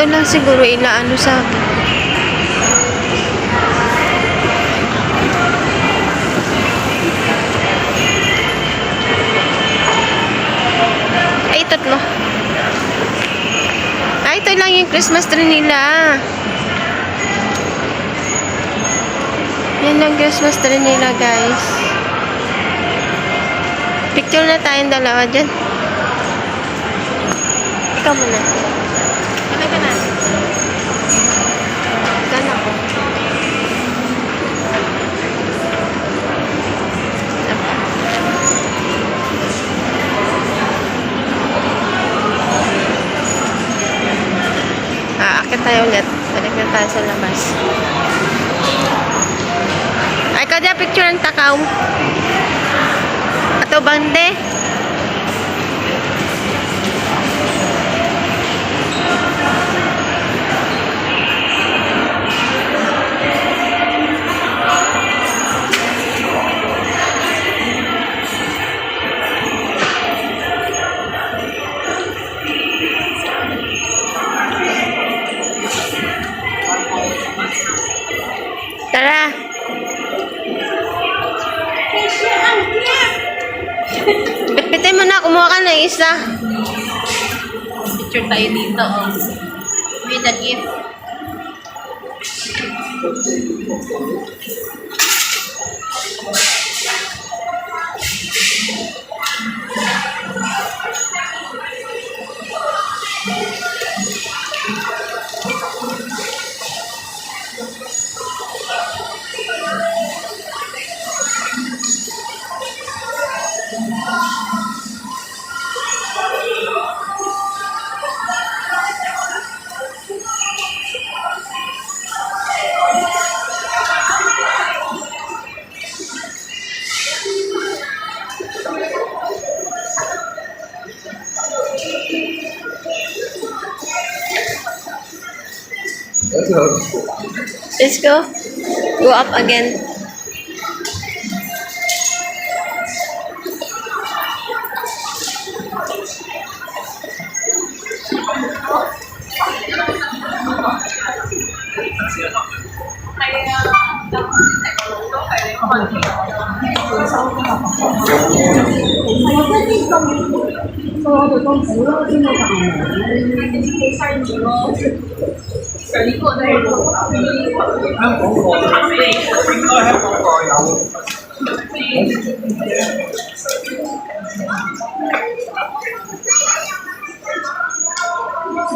Dito lang siguro ilaano sa... Ay, tatlo. Ay, ito lang yung Christmas tree nila. Yan lang Christmas tree nila, guys. Picture na tayong dalawa dyan. Ikaw muna. Ikaw ka na. Ikaw na ko. Aakit tayo ulit. Balik na tayo sa labas. Ay, kada picture ng takaw. Ato bande. Tara. Bitbitin mo na, kumuha ka ng isa. Picture tayo dito, oh. With the gift. Let's go. Go up again.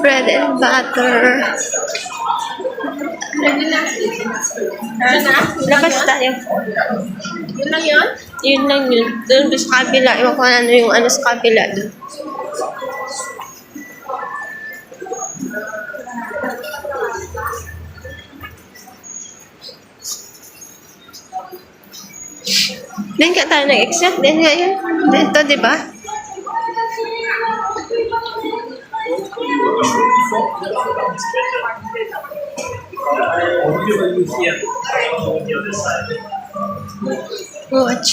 Bread and butter. Labas tayo. Yun lang yun? Yun lang yun. Doon sa kabila. Ewan ko ano yung ano sa kabila doon. Din ka tayo nag-exit. Din nga yun. Dito, di ba? Watch.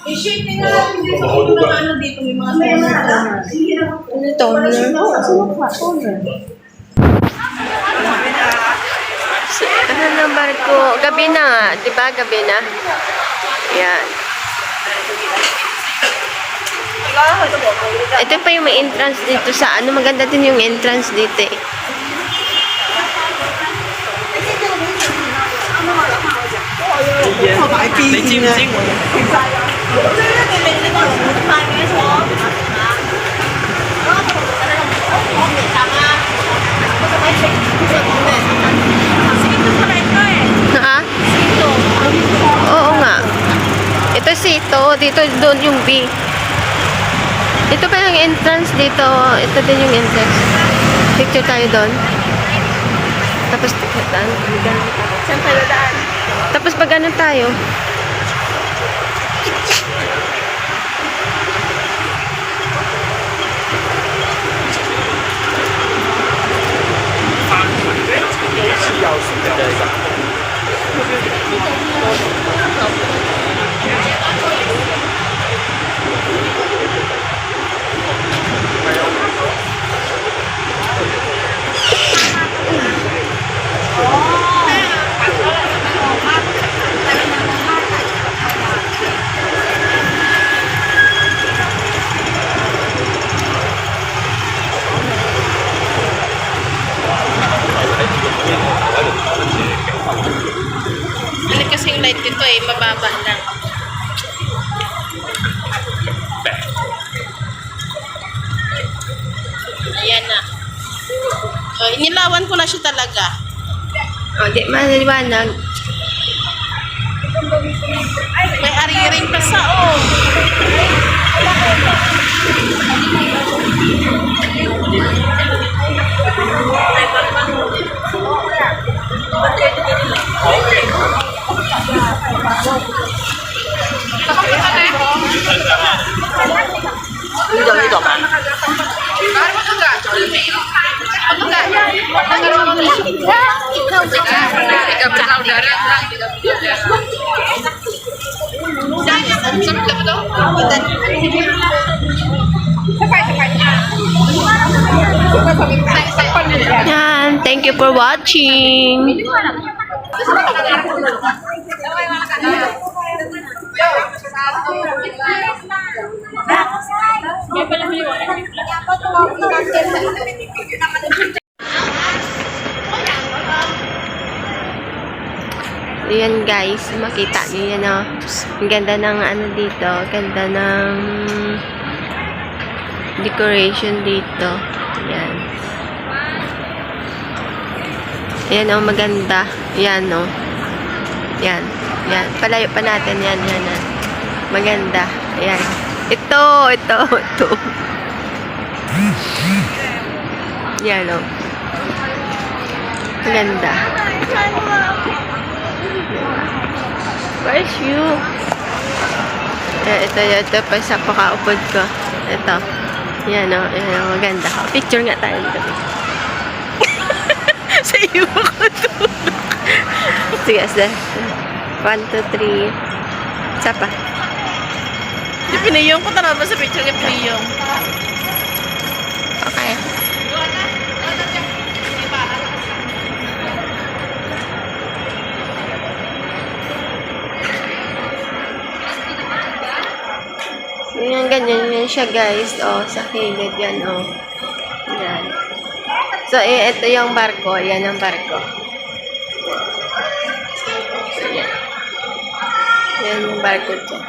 I-shake nyo na lang dito. May mga ano dito. May mga Ano toner? Ano number ko? Gabi na nga. Di ba? Gabi na. Yan. Ito pa yung may entrance dito sa ano. Maganda din yung entrance dito eh. Ha? Oo nga. Ito sito. Dito doon yung B. Ito pa yung entrance dito. Ito din yung entrance. Picture tayo doon. Tapos daan. Saan tayo daan? Tapos pag ano tayo? Ayan na. Inilawan ko na siya talaga. O, di maliwanag. May ari-ring pa sa oh. Yan. Thank you for watching. Ayan guys, makita niyo yan oh. Ang ganda ng ano dito, ganda ng decoration dito. Ayan. Ayan oh, maganda. Ayan oh. Ayan. Ayan. Palayo pa natin yan. Yan. Yan. Maganda. Ayan. Ito. Ayan oh. Maganda. Where's you? Ito pa sa pakaupod ko. Ito. Yan o. Yan o. Maganda. Picture nga tayo dito. Sa iyo ako tulog. Sige, sige. 1, 2, 3. Isa pa. Pinayong ko talaga sa picture ni Pinayong. Okay. Yan, ganyan yan siya guys. O, sa kilid yan o. Yan. So, ito yung barko. Yan ang barko. So, yan. Yan yung barko dyan.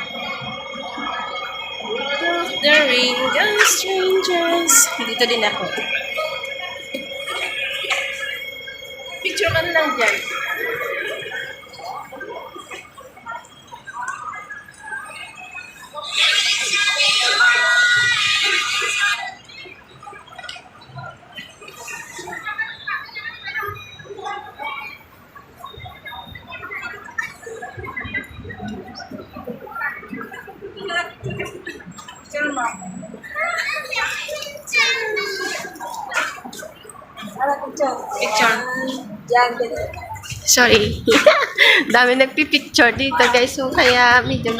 The ring of strangers. Dito din ako. Picture man lang dyan. Picture. Sorry. Dami nagpipicture dito guys. So, kaya medyo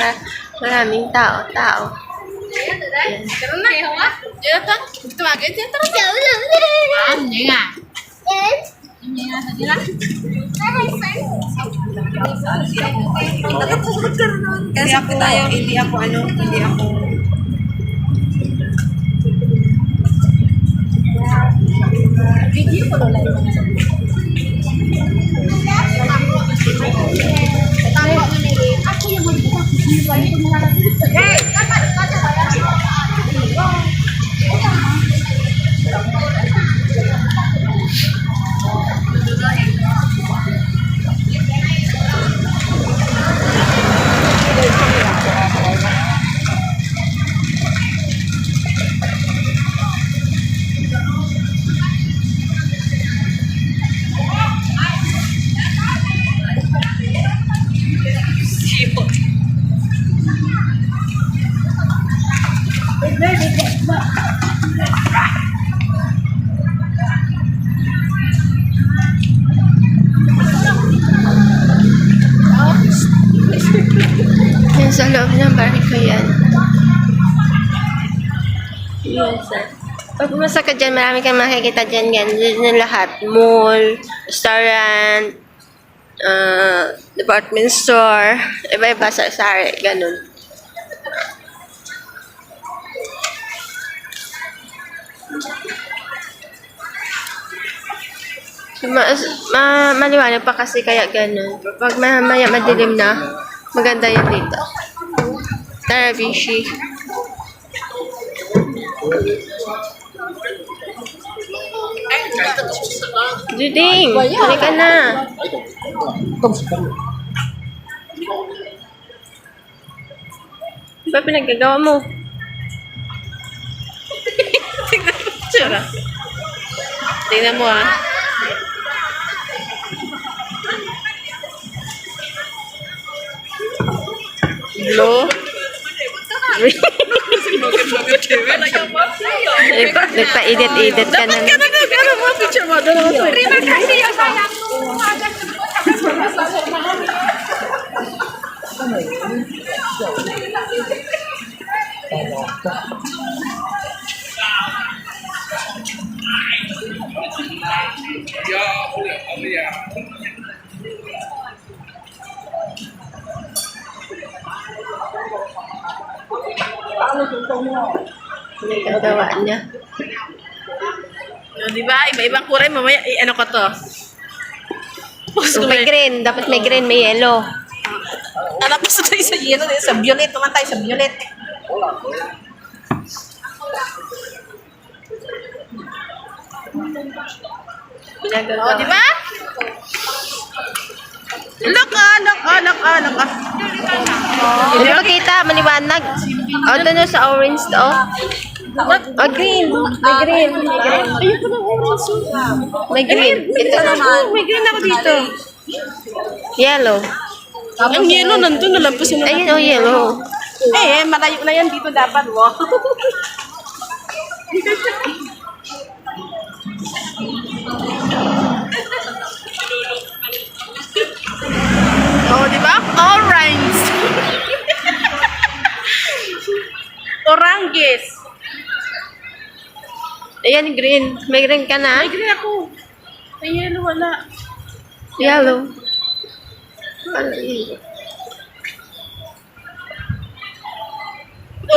maraming tao. Yan. Karon na yung ha? Diyan ta. Tumagay diyan ta. Hindi nga. Hindi nga sa dila. Kasi ako tayo, hindi ako video ko lang. Yan sa loob ng barko yan. Yan sir. Pag pumasa ka dyan, marami kang makikita dyan yan. Dyan lahat. Mall, restaurant, department store, iba-iba sari, ganun. Maliwanag pa kasi kaya ganun. Pag mamaya madilim na, maganda yan dito. Tara, Bishi. Juding, huli ka na. Ano ba pinaggagawa mo? Tingnan mo, tsura. Tingnan mo, ah. Blue. Nagpa-edit-edit ka na. Terima kasih ya sayang. Nagagawa niya. Di ba? Iba-ibang kulay. Mamaya, ano ko to? Kung may green, dapat may green, may yellow. Alam ko sa tayo sa yellow. Sa violet. Naman tayo sa violet. Ginagawa. O, di ba? Look, look. Hindi pa kita, maliwanag. O, doon na sa orange to. O, green. May green. Ayoko ng orange. May green. Ito naman. May green ako dito. Yellow. Ang yellow nandun. Nalampasin na. Ayun, o, yellow. Malayo na yan dito dapat. Wow. Oh, di ba? Orange. Oranges. Ayan, green. May green ka na? Ay, green ako. Ay, yellow wala. Yellow. Ano yun?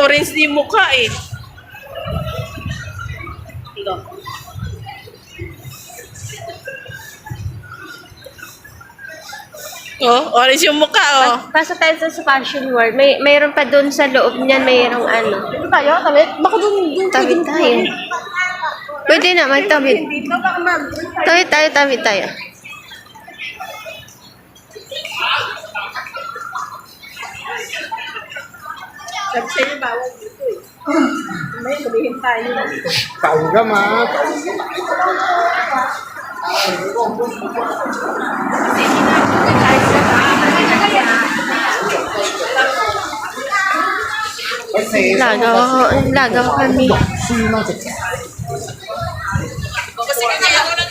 Orange di mukha eh. Ito. Oh, orange yung mukha oh. Pasok tayo sa fashion world. Mayroon pa doon sa loob niyan, mayroong ano. Dito tayo, tawid. Baka doon Tawid tayo. Pwede na, magtawid. dito baka mag. Tawid tayo. Sabi sa'yo, bawal dito eh. May sabihin tayo. Tahu ka ma. Lagaw kami. Sino Kasi kaya ako na